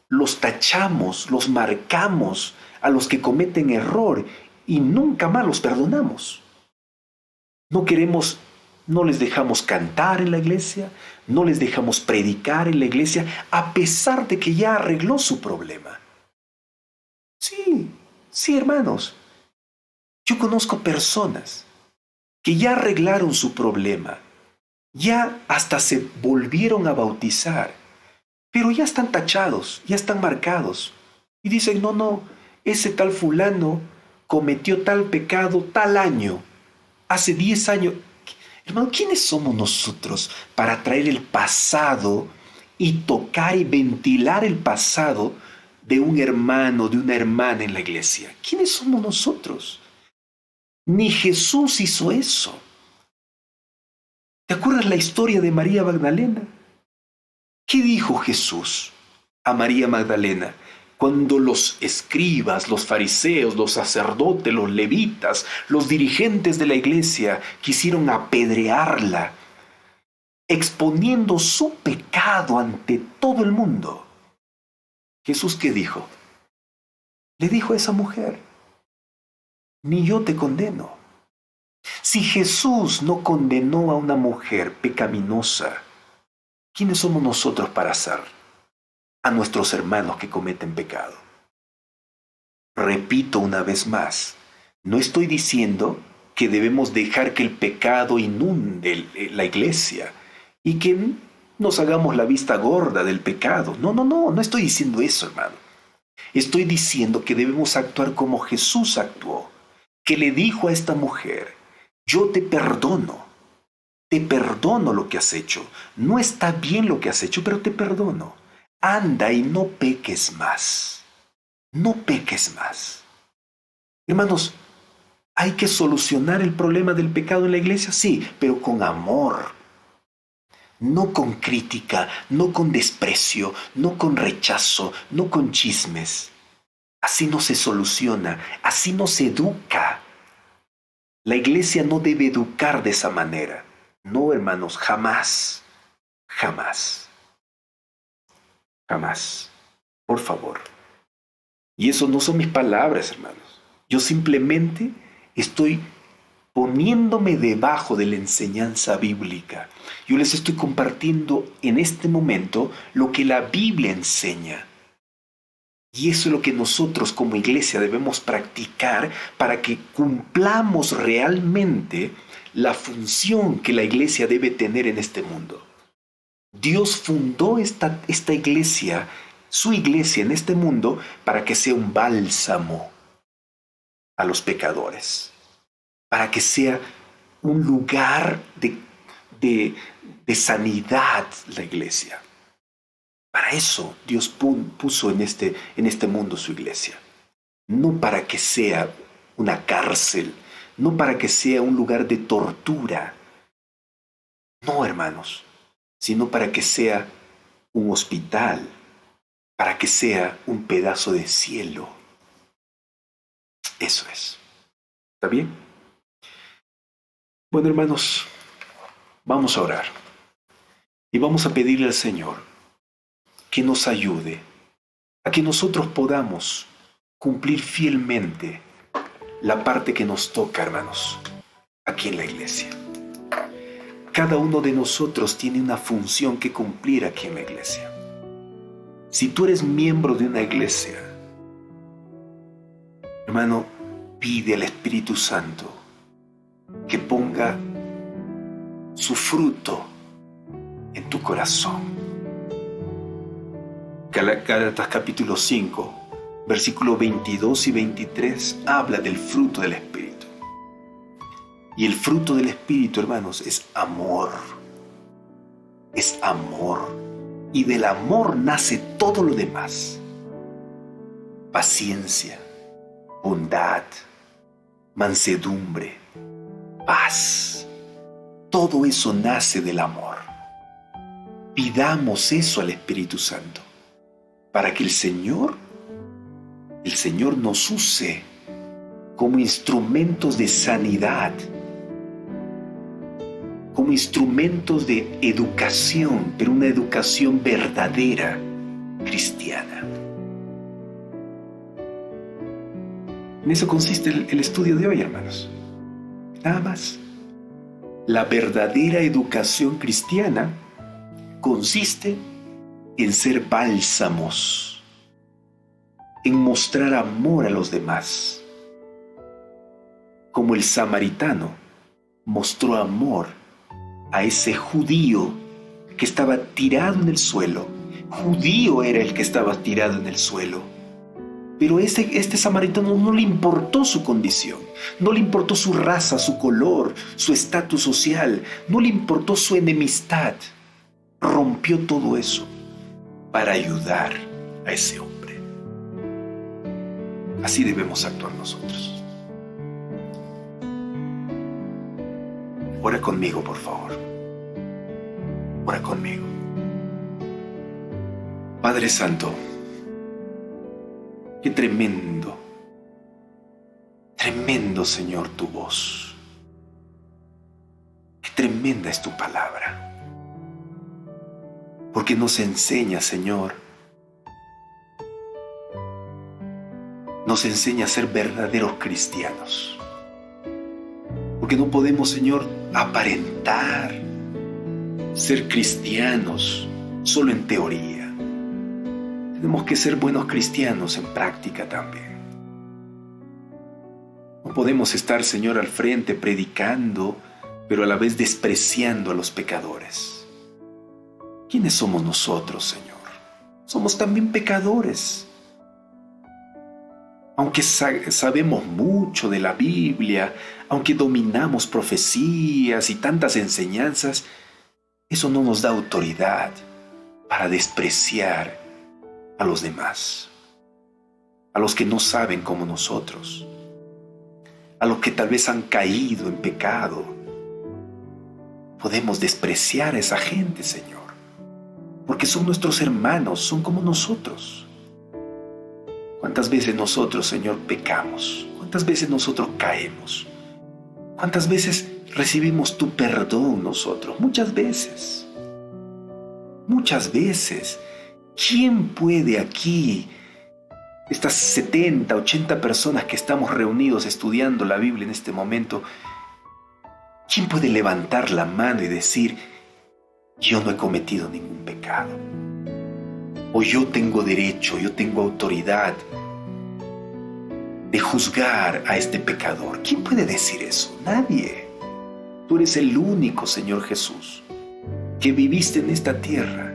los tachamos, los marcamos a los que cometen error y nunca más los perdonamos. No queremos, no les dejamos cantar en la iglesia, no les dejamos predicar en la iglesia, a pesar de que ya arregló su problema. Sí, hermanos. Yo conozco personas que ya arreglaron su problema, ya hasta se volvieron a bautizar, pero ya están tachados, ya están marcados. Y dicen, no, ese tal fulano cometió tal pecado tal año, hace 10 años. Hermano, ¿quiénes somos nosotros para traer el pasado y tocar y ventilar el pasado de un hermano, de una hermana en la iglesia? ¿Quiénes somos nosotros? Ni Jesús hizo eso. ¿Te acuerdas la historia de María Magdalena? ¿Qué dijo Jesús a María Magdalena cuando los escribas, los fariseos, los sacerdotes, los levitas, los dirigentes de la iglesia quisieron apedrearla, exponiendo su pecado ante todo el mundo? ¿Jesús qué dijo? Le dijo a esa mujer, ni yo te condeno. Si Jesús no condenó a una mujer pecaminosa, ¿quiénes somos nosotros para hacer a nuestros hermanos que cometen pecado? Repito una vez más, no estoy diciendo que debemos dejar que el pecado inunde la iglesia y que nos hagamos la vista gorda del pecado. No estoy diciendo eso, hermano. Estoy diciendo que debemos actuar como Jesús actuó, que le dijo a esta mujer, yo te perdono lo que has hecho. No está bien lo que has hecho, pero te perdono. anda y no peques más. No peques más. Hermanos, ¿hay que solucionar el problema del pecado en la iglesia? Sí, pero con amor. No con crítica, no con desprecio, no con rechazo, no con chismes. Así no se soluciona, así no se educa. La iglesia no debe educar de esa manera. No, hermanos, jamás, jamás, jamás. Por favor. Y eso no son mis palabras, hermanos. Yo simplemente estoy poniéndome debajo de la enseñanza bíblica. Yo les estoy compartiendo en este momento lo que la Biblia enseña. Y eso es lo que nosotros como iglesia debemos practicar para que cumplamos realmente la función que la iglesia debe tener en este mundo. Dios fundó esta iglesia, su iglesia en este mundo, para que sea un bálsamo a los pecadores, para que sea un lugar de sanidad la iglesia. Para eso Dios puso en este mundo su iglesia. No para que sea una cárcel, no para que sea un lugar de tortura. No, hermanos, sino para que sea un hospital, para que sea un pedazo de cielo. Eso es. ¿Está bien? Bueno, hermanos, vamos a orar y vamos a pedirle al Señor que nos ayude a que nosotros podamos cumplir fielmente la parte que nos toca, hermanos, aquí en la iglesia. Cada uno de nosotros tiene una función que cumplir aquí en la iglesia. Si tú eres miembro de una iglesia, hermano, pide al Espíritu Santo que ponga su fruto en tu corazón. Gálatas capítulo 5, versículos 22 y 23 habla del fruto del Espíritu. Y el fruto del Espíritu, hermanos, es amor. Es amor. Y del amor nace todo lo demás. Paciencia, bondad, mansedumbre, paz. Todo eso nace del amor. Pidamos eso al Espíritu Santo, para que el Señor nos use como instrumentos de sanidad, como instrumentos de educación, pero una educación verdadera, cristiana. En eso consiste el estudio de hoy, hermanos. Nada más. La verdadera educación cristiana consiste en ser bálsamos, en mostrar amor a los demás, como el samaritano mostró amor a ese judío que estaba tirado en el suelo. Judío era el que estaba tirado en el suelo, pero este samaritano no le importó su condición, no le importó su raza, su color, su estatus social, no le importó su enemistad. Rompió todo eso para ayudar a ese hombre. Así debemos actuar nosotros. Ora conmigo, por favor. Ora conmigo. Padre Santo, qué tremendo, tremendo, Señor, tu voz. Qué tremenda es tu palabra. Porque nos enseña, Señor, nos enseña a ser verdaderos cristianos. Porque no podemos, Señor, aparentar ser cristianos solo en teoría. Tenemos que ser buenos cristianos en práctica también. No podemos estar, Señor, al frente predicando, pero a la vez despreciando a los pecadores. ¿Quiénes somos nosotros, Señor? Somos también pecadores. Aunque sabemos mucho de la Biblia, aunque dominamos profecías y tantas enseñanzas, eso no nos da autoridad para despreciar a los demás, a los que no saben como nosotros, a los que tal vez han caído en pecado. Podemos despreciar a esa gente, Señor, porque son nuestros hermanos, son como nosotros. ¿Cuántas veces nosotros, Señor, pecamos? ¿Cuántas veces nosotros caemos? ¿Cuántas veces recibimos tu perdón nosotros? Muchas veces. Muchas veces. ¿Quién puede aquí, estas 70, 80 personas que estamos reunidos estudiando la Biblia en este momento, quién puede levantar la mano y decir, yo no he cometido ningún pecado? O yo tengo derecho, yo tengo autoridad de juzgar a este pecador. ¿Quién puede decir eso? Nadie. Tú eres el único, Señor Jesús, que viviste en esta tierra.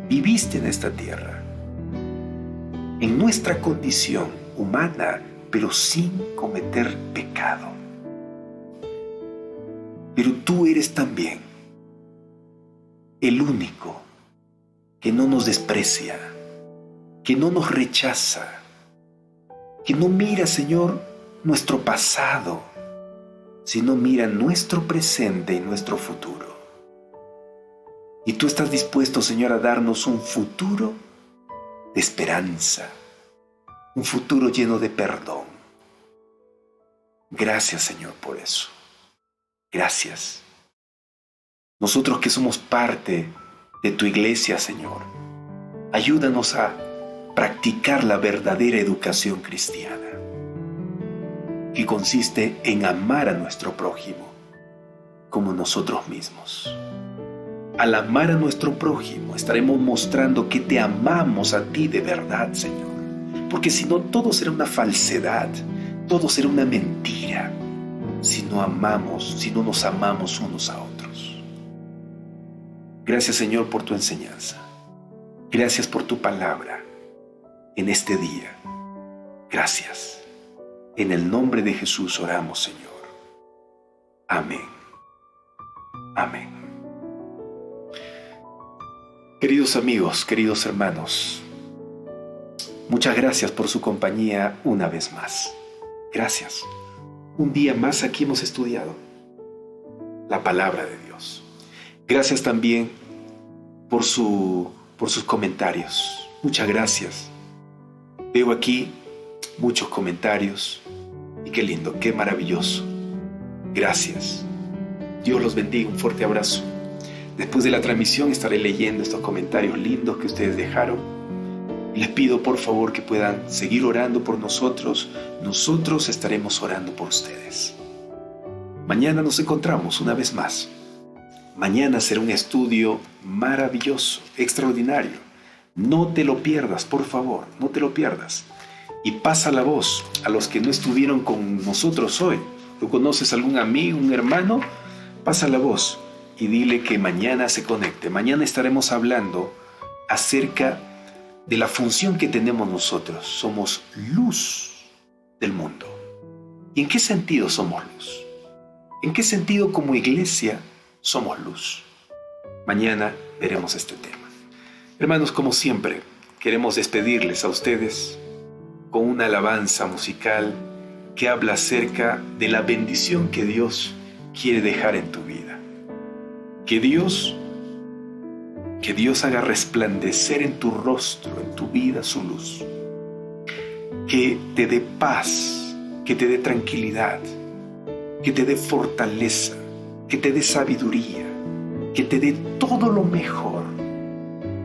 Viviste en esta tierra, en nuestra condición humana, pero sin cometer pecado. Pero tú eres también el único que no nos desprecia, que no nos rechaza, que no mira, Señor, nuestro pasado, sino mira nuestro presente y nuestro futuro. Y tú estás dispuesto, Señor, a darnos un futuro de esperanza, un futuro lleno de perdón. Gracias, Señor, por eso. Gracias. Nosotros que somos parte de tu iglesia, Señor, ayúdanos a practicar la verdadera educación cristiana, que consiste en amar a nuestro prójimo como nosotros mismos. Al amar a nuestro prójimo, estaremos mostrando que te amamos a ti de verdad, Señor. Porque si no, todo será una falsedad, todo será una mentira, si no nos amamos unos a otros. Gracias, Señor, por tu enseñanza. Gracias por tu palabra en este día. Gracias. En el nombre de Jesús oramos, Señor. Amén. Amén. Queridos amigos, queridos hermanos, muchas gracias por su compañía una vez más. Gracias. Un día más aquí hemos estudiado la palabra de Dios. Gracias también por sus comentarios. Muchas gracias. Veo aquí muchos comentarios y qué lindo, qué maravilloso. Gracias. Dios los bendiga. Un fuerte abrazo. Después de la transmisión estaré leyendo estos comentarios lindos que ustedes dejaron. Y les pido por favor que puedan seguir orando por nosotros. Nosotros estaremos orando por ustedes. Mañana nos encontramos una vez más. Mañana será un estudio maravilloso, extraordinario. No te lo pierdas, por favor, no te lo pierdas. Y pasa la voz a los que no estuvieron con nosotros hoy. ¿Tú conoces algún amigo, un hermano? Pasa la voz y dile que mañana se conecte. Mañana estaremos hablando acerca de la función que tenemos nosotros. Somos luz del mundo. ¿Y en qué sentido somos luz? ¿En qué sentido como iglesia somos luz? Mañana veremos este tema. Hermanos, como siempre, queremos despedirles a ustedes con una alabanza musical que habla acerca de la bendición que Dios quiere dejar en tu vida. Que Dios haga resplandecer en tu rostro, en tu vida, su luz. Que te dé paz, que te dé tranquilidad, que te dé fortaleza, que te dé sabiduría, que te dé todo lo mejor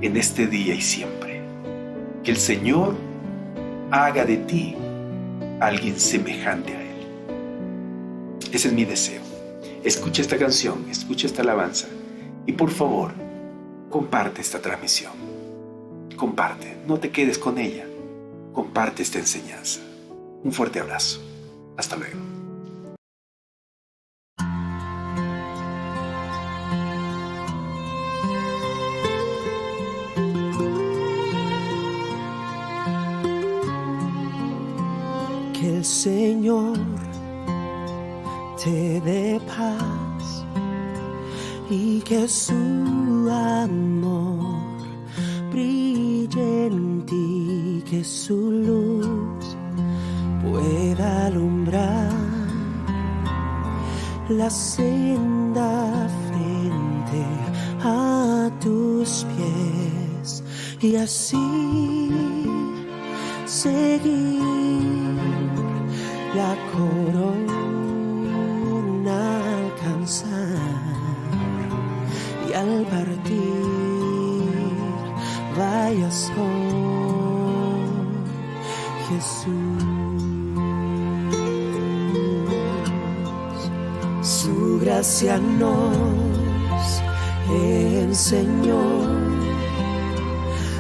en este día y siempre. Que el Señor haga de ti alguien semejante a Él. Ese es mi deseo. Escucha esta canción, escucha esta alabanza y por favor, comparte esta transmisión. Comparte, no te quedes con ella. Comparte esta enseñanza. Un fuerte abrazo. Hasta luego. Que el Señor te dé paz y que su amor brille en ti, que su luz pueda alumbrar la senda frente a tus pies y así seguir la corona alcanzar y al partir vayas con Jesús. Su gracia nos enseñó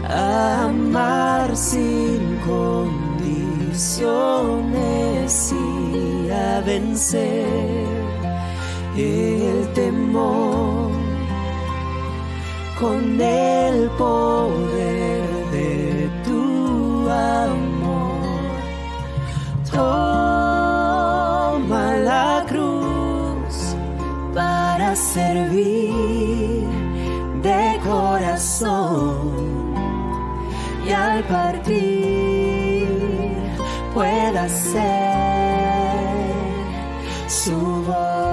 a amar sin condiciones y a vencer el temor con el poder de tu amor. Toma la cruz para servir de corazón y al partir pueda ser su voz.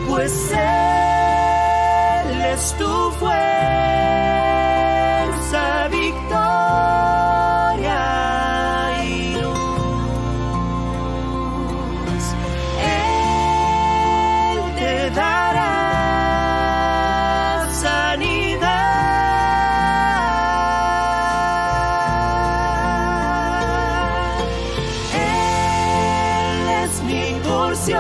Pues Él es tu fuerza, victoria y luz. Él te dará sanidad. Él es mi porción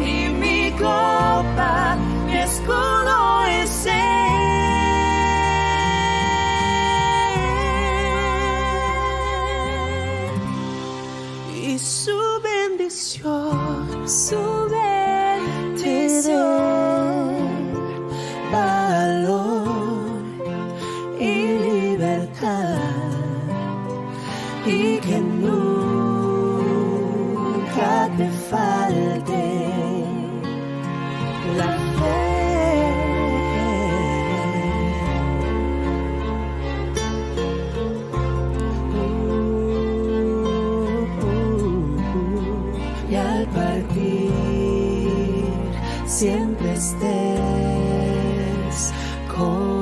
y mi copa, mi escudo es Él. Y su bendición te dé valor y libertad y que nunca te falte la fe. Y al partir siempre estés con